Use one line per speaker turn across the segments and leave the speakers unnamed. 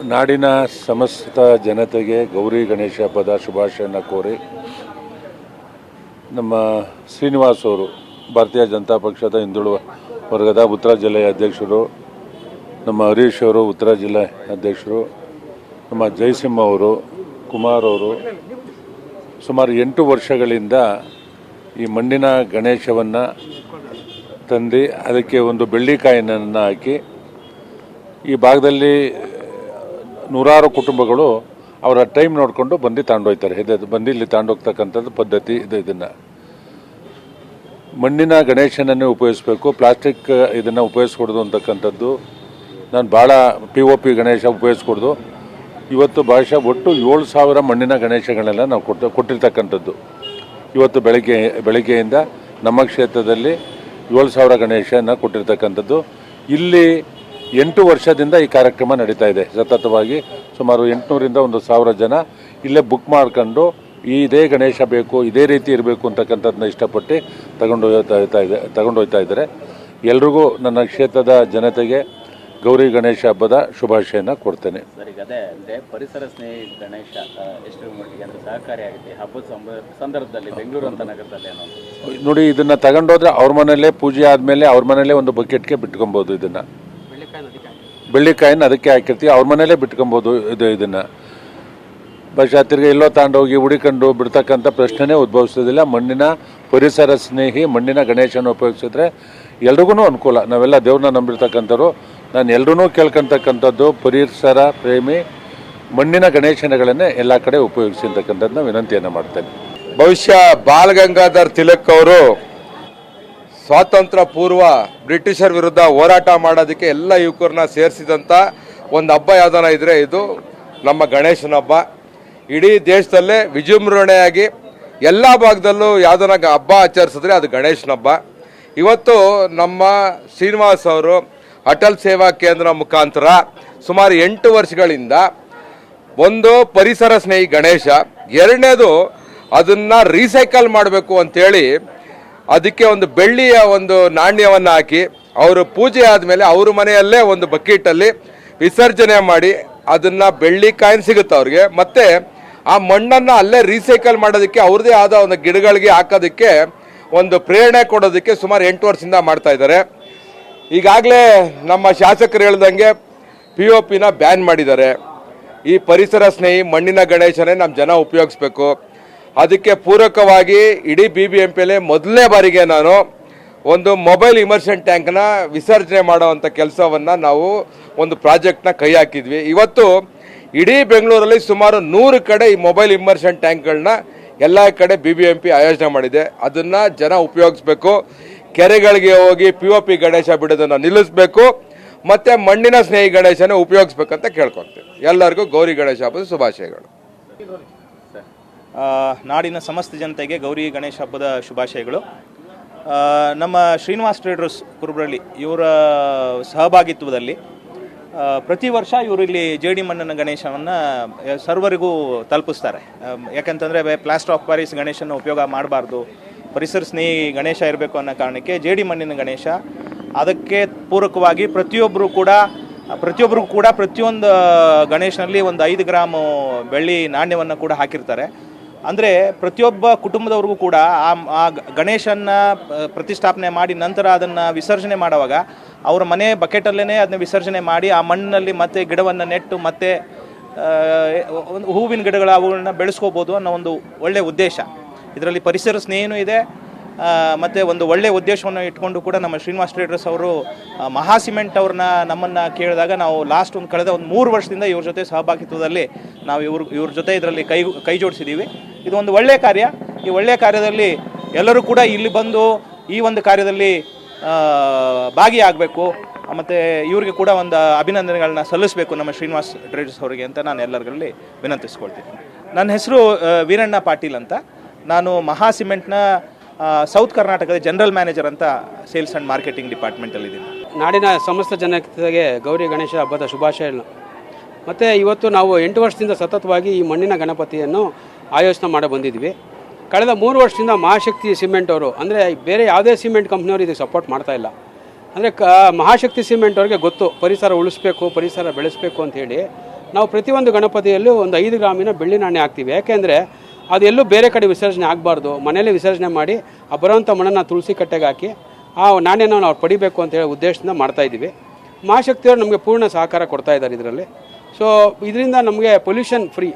ನಾಡಿನ ಸಮಸ್ತ ಜನತೆಗೆ ಗೌರಿ ಗಣೇಶ ಹಬ್ಬದ ಶುಭಾಶಯನ ಕೋರಿ ನಮ್ಮ ಶ್ರೀನಿವಾಸ್ ಅವರು ಭಾರತೀಯ ಜನತಾ ಪಕ್ಷದ ಹಿಂದುಳಿದ ವರ್ಗದ ಉತ್ತರ ಜಿಲ್ಲೆಯ ಅಧ್ಯಕ್ಷರು, ನಮ್ಮ ಹರೀಶ್ ಅವರು ಉತ್ತರ ಜಿಲ್ಲೆ ಅಧ್ಯಕ್ಷರು, ನಮ್ಮ ಜಯಸಿಂಹ ಅವರು, ಕುಮಾರ್ ಅವರು ಸುಮಾರು 8 ವರ್ಷಗಳಿಂದ ಈ ಮಣ್ಣಿನ ಗಣೇಶವನ್ನು ತಂದು ಅದಕ್ಕೆ ಒಂದು ಬೆಳ್ಳಿಕಾಯಿಯನ್ನು ಹಾಕಿ ಈ ಭಾಗದಲ್ಲಿ ನೂರಾರು ಕುಟುಂಬಗಳು ಅವರ ಟೈಮ್ ನೋಡಿಕೊಂಡು ಬಂದು ತಗೊಂಡೋಗ್ತಾರೆ. ಬಂದು ಇಲ್ಲಿ ತಗೊಂಡೋಗ್ತಕ್ಕಂಥದ್ದು ಪದ್ಧತಿ ಇದನ್ನು ಮಣ್ಣಿನ ಗಣೇಶನನ್ನೇ ಉಪಯೋಗಿಸಬೇಕು, ಪ್ಲಾಸ್ಟಿಕ್ ಇದನ್ನು ಉಪಯೋಗಿಸ್ಕೊಡ್ದು ಅಂತಕ್ಕಂಥದ್ದು. ನಾನು ಭಾಳ POP ಗಣೇಶ ಉಪಯೋಗಿಸ್ಕೊಡ್ದು. ಇವತ್ತು ಬಹುಶಃ ಒಟ್ಟು 7,000 ಮಣ್ಣಿನ ಗಣೇಶಗಳೆಲ್ಲ ನಾವು ಕೊಟ್ಟಿರ್ತಕ್ಕಂಥದ್ದು. ಇವತ್ತು ಬೆಳಗ್ಗೆಯಿಂದ ನಮ್ಮ ಕ್ಷೇತ್ರದಲ್ಲಿ 7,000 ಗಣೇಶನ ಕೊಟ್ಟಿರ್ತಕ್ಕಂಥದ್ದು. ಇಲ್ಲಿ 8 ವರ್ಷದಿಂದ ಈ ಕಾರ್ಯಕ್ರಮ ನಡೀತಾ ಇದೆ. ಸತತವಾಗಿ ಸುಮಾರು 800ರಿಂದ 1,000 ಜನ ಇಲ್ಲೇ ಬುಕ್ ಮಾಡ್ಕೊಂಡು ಇದೇ ಗಣೇಶ ಬೇಕು, ಇದೇ ರೀತಿ ಇರಬೇಕು ಅಂತಕ್ಕಂಥದ್ದನ್ನ ಇಷ್ಟಪಟ್ಟು ತಗೊಂಡೋಗ್ತಾ ಇದ್ದಾರೆ. ಎಲ್ರಿಗೂ ನನ್ನ ಕ್ಷೇತ್ರದ ಜನತೆಗೆ ಗೌರಿ ಗಣೇಶ ಹಬ್ಬದ ಶುಭಾಶಯನ ಕೊಡ್ತೇನೆ.
ಪರಿಸರ ಸ್ನೇಹಿ ಗಣೇಶ ಎಷ್ಟು ಮಟ್ಟಿಗೆ ಅಂದ್ರೆ ಸಹಕಾರಿಯಾಗುತ್ತೆ ಹಬ್ಬದ ಸಂದರ್ಭದಲ್ಲಿ ಬೆಂಗಳೂರು ಅಂತ ನಗರದಲ್ಲಿ
ನೋಡಿ, ಇದನ್ನ ತಗೊಂಡೋದ್ರೆ ಅವ್ರ ಮನೆಯಲ್ಲೇ ಪೂಜೆ ಆದಮೇಲೆ ಅವ್ರ ಮನೆಯಲ್ಲೇ ಒಂದು ಬಕೆಟ್ಗೆ ಬಿಟ್ಕೊಬೋದು. ಇದನ್ನು ಬೆಳ್ಳಿಕಾಯಿನ ಅದಕ್ಕೆ ಹಾಕಿರ್ತೀವಿ, ಅವ್ರ ಮನೇಲೇ ಬಿಟ್ಕೊಬೋದು. ಇದನ್ನು ಬಹುಶಃ ತಿರ್ಗಿ ಎಲ್ಲೋ ತಗೊಂಡೋಗಿ ಹುಡಿಕೊಂಡು ಬಿಡ್ತಕ್ಕಂಥ ಪ್ರಶ್ನೆನೇ ಉದ್ಭವಿಸೋದಿಲ್ಲ. ಮಣ್ಣಿನ ಪರಿಸರ ಸ್ನೇಹಿ ಮಣ್ಣಿನ ಗಣೇಶನ ಉಪಯೋಗಿಸಿದ್ರೆ ಎಲ್ರಿಗೂ ಅನುಕೂಲ. ನಾವೆಲ್ಲ ದೇವ್ರನ್ನ ನಂಬಿರ್ತಕ್ಕಂಥವ್ರು. ನಾನು ಎಲ್ರೂ ಕೇಳ್ಕೊತಕ್ಕಂಥದ್ದು ಪರಿಸರ ಪ್ರೇಮಿ ಮಣ್ಣಿನ ಗಣೇಶನಗಳನ್ನೇ ಎಲ್ಲ ಕಡೆ ಉಪಯೋಗಿಸಿರ್ತಕ್ಕಂಥದ್ದನ್ನ ವಿನಂತಿಯನ್ನು ಮಾಡ್ತೇನೆ.
ಬಹುಶಃ ಬಾಲಗಂಗಾಧರ್ ತಿಲಕ್ ಅವರು ಸ್ವಾತಂತ್ರ್ಯ ಪೂರ್ವ ಬ್ರಿಟಿಷರ್ ವಿರುದ್ಧ ಹೋರಾಟ ಮಾಡೋದಕ್ಕೆ ಎಲ್ಲ ಯುವಕರನ್ನ ಸೇರಿಸಿದಂಥ ಒಂದು ಹಬ್ಬ ಯಾವ್ದಾನ ಇದ್ರೆ ಇದು ನಮ್ಮ ಗಣೇಶನ ಹಬ್ಬ. ಇಡೀ ದೇಶದಲ್ಲೇ ವಿಜೃಂಭಣೆಯಾಗಿ ಎಲ್ಲ ಭಾಗದಲ್ಲೂ ಯಾವ್ದಾನ ಹಬ್ಬ ಆಚರಿಸಿದ್ರೆ ಅದು ಗಣೇಶನ ಹಬ್ಬ. ಇವತ್ತು ನಮ್ಮ ಶ್ರೀನಿವಾಸ್ ಅವರು ಅಟಲ್ ಸೇವಾ ಕೇಂದ್ರ ಮುಖಾಂತರ ಸುಮಾರು 8 ವರ್ಷಗಳಿಂದ ಒಂದು ಪರಿಸರ ಸ್ನೇಹಿ ಗಣೇಶ, ಎರಡನೇದು ಅದನ್ನು ರೀಸೈಕಲ್ ಮಾಡಬೇಕು ಅಂತೇಳಿ ಅದಕ್ಕೆ ಒಂದು ಬೆಳ್ಳಿಯ ಒಂದು ನಾಣ್ಯವನ್ನು ಹಾಕಿ ಅವರು ಪೂಜೆ ಆದಮೇಲೆ ಅವ್ರ ಮನೆಯಲ್ಲೇ ಒಂದು ಬಕೆಟಲ್ಲಿ ವಿಸರ್ಜನೆ ಮಾಡಿ ಅದನ್ನು ಬೆಳ್ಳಿ ಕಾಯಿನ್ ಸಿಗುತ್ತೆ ಅವ್ರಿಗೆ. ಮತ್ತು ಆ ಮಣ್ಣನ್ನು ಅಲ್ಲೇ ರೀಸೈಕಲ್ ಮಾಡೋದಕ್ಕೆ ಅವ್ರದ್ದೇ ಆದ ಒಂದು ಗಿಡಗಳಿಗೆ ಹಾಕೋದಕ್ಕೆ ಒಂದು ಪ್ರೇರಣೆ ಕೊಡೋದಕ್ಕೆ ಸುಮಾರು 8 ವರ್ಷದಿಂದ ಮಾಡ್ತಾ ಇದ್ದಾರೆ. ಈಗಾಗಲೇ ನಮ್ಮ ಶಾಸಕರು ಹೇಳ್ದಂಗೆ POPನ ಬ್ಯಾನ್ ಮಾಡಿದ್ದಾರೆ. ಈ ಪರಿಸರ ಸ್ನೇಹಿ ಮಣ್ಣಿನ ಗಣೇಶನೇ ನಮ್ಮ ಜನ ಉಪಯೋಗಿಸ್ಬೇಕು. ಅದಕ್ಕೆ ಪೂರಕವಾಗಿ ಇಡೀ BBMPಯಲ್ಲಿ ಮೊದಲನೇ ಬಾರಿಗೆ ನಾನು ಒಂದು ಮೊಬೈಲ್ ಇಮರ್ಷನ್ ಟ್ಯಾಂಕ್ನ ವಿಸರ್ಜನೆ ಮಾಡೋವಂಥ ಕೆಲಸವನ್ನು ನಾವು ಒಂದು ಪ್ರಾಜೆಕ್ಟ್ನ ಕೈ ಹಾಕಿದ್ವಿ. ಇವತ್ತು ಇಡೀ ಬೆಂಗಳೂರಲ್ಲಿ ಸುಮಾರು 100 ಕಡೆ ಈ ಮೊಬೈಲ್ ಇಮರ್ಷನ್ ಟ್ಯಾಂಕ್ಗಳನ್ನ ಎಲ್ಲ ಕಡೆ BBMP ಆಯೋಜನೆ ಮಾಡಿದೆ. ಅದನ್ನು ಜನ ಉಪಯೋಗಿಸ್ಬೇಕು. ಕೆರೆಗಳಿಗೆ ಹೋಗಿ POP ಗಣೇಶ ಬಿಡೋದನ್ನು ನಿಲ್ಲಿಸಬೇಕು ಮತ್ತು ಮಣ್ಣಿನ ಸ್ನೇಹಿ ಗಣೇಶನೇ ಉಪಯೋಗಿಸ್ಬೇಕಂತ ಕೇಳ್ಕೊಳ್ತೀವಿ. ಎಲ್ಲರಿಗೂ ಗೌರಿ ಗಣೇಶ ಹಬ್ಬದ ಶುಭಾಶಯಗಳು.
ನಾಡಿನ ಸಮಸ್ತ ಜನತೆಗೆ ಗೌರಿ ಗಣೇಶ ಹಬ್ಬದ ಶುಭಾಶಯಗಳು. ನಮ್ಮ ಶ್ರೀನಿವಾಸ್ ಟ್ರೇಡರ್ಸ್ ಕುರುಬ್ರಳ್ಳಿ ಇವರ ಸಹಭಾಗಿತ್ವದಲ್ಲಿ ಪ್ರತಿ ವರ್ಷ ಇವರು ಇಲ್ಲಿ ಜೇಡಿ ಮಣ್ಣಿನ ಗಣೇಶವನ್ನು ಸರ್ವರಿಗೂ ತಲುಪಿಸ್ತಾರೆ. ಯಾಕಂತಂದರೆ ಪ್ಲಾಸ್ಟರ್ ಆಫ್ ಪ್ಯಾರಿಸ್ ಗಣೇಶನ ಉಪಯೋಗ ಮಾಡಬಾರ್ದು, ಪರಿಸರ ಸ್ನೇಹಿ ಗಣೇಶ ಇರಬೇಕು ಅನ್ನೋ ಕಾರಣಕ್ಕೆ ಜೇಡಿ ಮಣ್ಣಿನ ಗಣೇಶ. ಅದಕ್ಕೆ ಪೂರಕವಾಗಿ ಪ್ರತಿಯೊಬ್ಬರು ಕೂಡ ಪ್ರತಿಯೊಂದು ಗಣೇಶನಲ್ಲಿ ಒಂದು 5 ಗ್ರಾಮು ಬೆಳ್ಳಿ ನಾಣ್ಯವನ್ನು ಕೂಡ ಹಾಕಿರ್ತಾರೆ. ಅಂದರೆ ಪ್ರತಿಯೊಬ್ಬ ಕುಟುಂಬದವ್ರಿಗೂ ಕೂಡ ಆ ಗಣೇಶನ ಪ್ರತಿಷ್ಠಾಪನೆ ಮಾಡಿ ನಂತರ ಅದನ್ನು ವಿಸರ್ಜನೆ ಮಾಡುವಾಗ ಅವರ ಮನೆ ಬಕೆಟಲ್ಲೇ ಅದನ್ನ ವಿಸರ್ಜನೆ ಮಾಡಿ ಆ ಮಣ್ಣಿನಲ್ಲಿ ಮತ್ತೆ ಗಿಡವನ್ನು ನೆಟ್ಟು ಮತ್ತೆ ಹೂವಿನ ಗಿಡಗಳ ಅವುಗಳನ್ನ ಬೆಳೆಸ್ಕೋಬೋದು ಅನ್ನೋ ಒಂದು ಒಳ್ಳೆಯ ಉದ್ದೇಶ. ಇದರಲ್ಲಿ ಪರಿಸರ ಸ್ನೇಹಿನೂ ಇದೆ ಮತ್ತು ಒಂದು ಒಳ್ಳೆಯ ಉದ್ದೇಶವನ್ನು ಇಟ್ಕೊಂಡು ಕೂಡ ನಮ್ಮ ಶ್ರೀನಿವಾಸ್ ಟ್ರೇಡರ್ಸ್ ಅವರು ಮಹಾ ಸಿಮೆಂಟ್ ಅವ್ರನ್ನ ನಮ್ಮನ್ನು ಕೇಳಿದಾಗ ನಾವು ಕಳೆದ 3 ವರ್ಷದಿಂದ ಇವ್ರ ಜೊತೆ ಸಹಭಾಗಿತ್ವದಲ್ಲಿ ನಾವು ಇವ್ರ ಜೊತೆ ಇದರಲ್ಲಿ ಕೈ ಜೋಡಿಸಿದ್ದೀವಿ. ಇದು ಒಂದು ಒಳ್ಳೆಯ ಕಾರ್ಯ. ಈ ಒಳ್ಳೆಯ ಕಾರ್ಯದಲ್ಲಿ ಎಲ್ಲರೂ ಕೂಡ ಇಲ್ಲಿ ಬಂದು ಈ ಒಂದು ಕಾರ್ಯದಲ್ಲಿ ಭಾಗಿಯಾಗಬೇಕು ಮತ್ತು ಇವ್ರಿಗೆ ಕೂಡ ಒಂದು ಅಭಿನಂದನೆಗಳನ್ನ ಸಲ್ಲಿಸಬೇಕು ನಮ್ಮ ಶ್ರೀನಿವಾಸ್ ಟ್ರೇಡರ್ಸ್ ಅವರಿಗೆ ಅಂತ ನಾನು ಎಲ್ಲರಲ್ಲಿ ವಿನಂತಿಸ್ಕೊಳ್ತೀನಿ. ನನ್ನ ಹೆಸರು ವೀರಣ್ಣ ಪಾಟೀಲ್ ಅಂತ. ನಾನು ಮಹಾ ಸಿಮೆಂಟ್ನ ಸೌತ್ ಕರ್ನಾಟಕದ ಜನರಲ್ ಮ್ಯಾನೇಜರ್ ಅಂತ ಸೇಲ್ಸ್ ಆ್ಯಂಡ್ ಮಾರ್ಕೆಟಿಂಗ್ ಡಿಪಾರ್ಟ್ಮೆಂಟಲ್ಲಿದ್ದೀನಿ.
ನಾಡಿನ ಸಮಸ್ತ ಜನತೆಗೆ ಗೌರಿ ಗಣೇಶ ಹಬ್ಬದ ಶುಭಾಶಯಗಳು. ಮತ್ತು ಇವತ್ತು ನಾವು 8 ವರ್ಷದಿಂದ ಸತತವಾಗಿ ಈ ಮಣ್ಣಿನ ಗಣಪತಿಯನ್ನು ಆಯೋಜನೆ ಮಾಡಿ ಬಂದಿದ್ವಿ. ಕಳೆದ 3 ವರ್ಷದಿಂದ ಮಹಾಶಕ್ತಿ ಸಿಮೆಂಟ್ ಅವರು, ಅಂದರೆ ಬೇರೆ ಯಾವುದೇ ಸಿಮೆಂಟ್ ಕಂಪ್ನಿಯವರು ಇದಕ್ಕೆ ಸಪೋರ್ಟ್ ಮಾಡ್ತಾಯಿಲ್ಲ. ಅಂದರೆ ಮಹಾಶಕ್ತಿ ಸಿಮೆಂಟ್ ಅವ್ರಿಗೆ ಗೊತ್ತು ಪರಿಸರ ಉಳಿಸ್ಬೇಕು, ಪರಿಸರ ಬೆಳೆಸಬೇಕು ಅಂಥೇಳಿ ನಾವು ಪ್ರತಿಯೊಂದು ಗಣಪತಿಯಲ್ಲೂ ಒಂದು 5 ಗ್ರಾಮಿನ ಬೆಳ್ಳಿ ನಾಣ್ಯ ಹಾಕ್ತೀವಿ. ಯಾಕೆಂದರೆ ಅದೆಲ್ಲೂ ಬೇರೆ ಕಡೆ ವಿಸರ್ಜನೆ ಆಗಬಾರ್ದು, ಮನೆಯಲ್ಲೇ ವಿಸರ್ಜನೆ ಮಾಡಿ ಆ ಬರೋವಂಥ ಮಣ್ಣನ್ನು ತುಳಸಿ ಕಟ್ಟೆಗೆ ಹಾಕಿ ಆ ನಾಣ್ಯನ ನಾವು ಪಡಿಬೇಕು ಅಂತ ಹೇಳಿ ಉದ್ದೇಶದಿಂದ ಮಾಡ್ತಾಯಿದ್ದೀವಿ. ಮಹಾಶಕ್ತಿಯವರು ನಮಗೆ ಪೂರ್ಣ ಸಹಕಾರ ಕೊಡ್ತಾ ಇದ್ದಾರೆ ಇದರಲ್ಲಿ. ಸೊ ಇದರಿಂದ ನಮಗೆ ಪೊಲ್ಯೂಷನ್ ಫ್ರೀ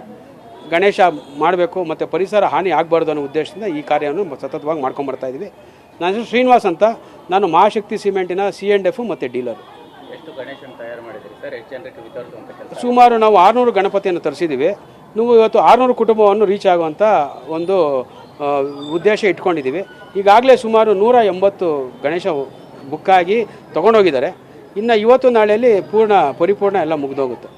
ಗಣೇಶ ಮಾಡಬೇಕು ಮತ್ತು ಪರಿಸರ ಹಾನಿ ಆಗಬಾರ್ದು ಅನ್ನೋ ಉದ್ದೇಶದಿಂದ ಈ ಕಾರ್ಯವನ್ನು ಸತತವಾಗಿ ಮಾಡ್ಕೊಂಬರ್ತಾ ಇದ್ದೀವಿ. ನಾನು ಶ್ರೀನಿವಾಸ್ ಅಂತ, ನಾನು ಮಹಾಶಕ್ತಿ ಸಿಮೆಂಟಿನ C&F ಮತ್ತು ಡೀಲರು.
ಎಷ್ಟು ಗಣೇಶನ ತಯಾರು ಮಾಡಿದ್ದೀರಿ ಸರ್? ಎಷ್ಟು ಜನರಿಗೆ ವಿತರಿಸುವಂಥ ಕೆಲಸ?
ಸುಮಾರು ನಾವು 600 ಗಣಪತಿಯನ್ನು ತರಿಸಿದ್ದೀವಿ. ನಾವು ಇವತ್ತು 600 ಕುಟುಂಬವನ್ನು ರೀಚ್ ಆಗುವಂಥ ಒಂದು ಉದ್ದೇಶ ಇಟ್ಕೊಂಡಿದ್ದೀವಿ. ಈಗಾಗಲೇ ಸುಮಾರು 180 ಗಣೇಶ ಬುಕ್ಕಾಗಿ ತೊಗೊಂಡೋಗಿದ್ದಾರೆ. ಇನ್ನು ಇವತ್ತು ನಾಳೆಯಲ್ಲಿ ಪರಿಪೂರ್ಣ ಎಲ್ಲ ಮುಗಿದೋಗುತ್ತೆ.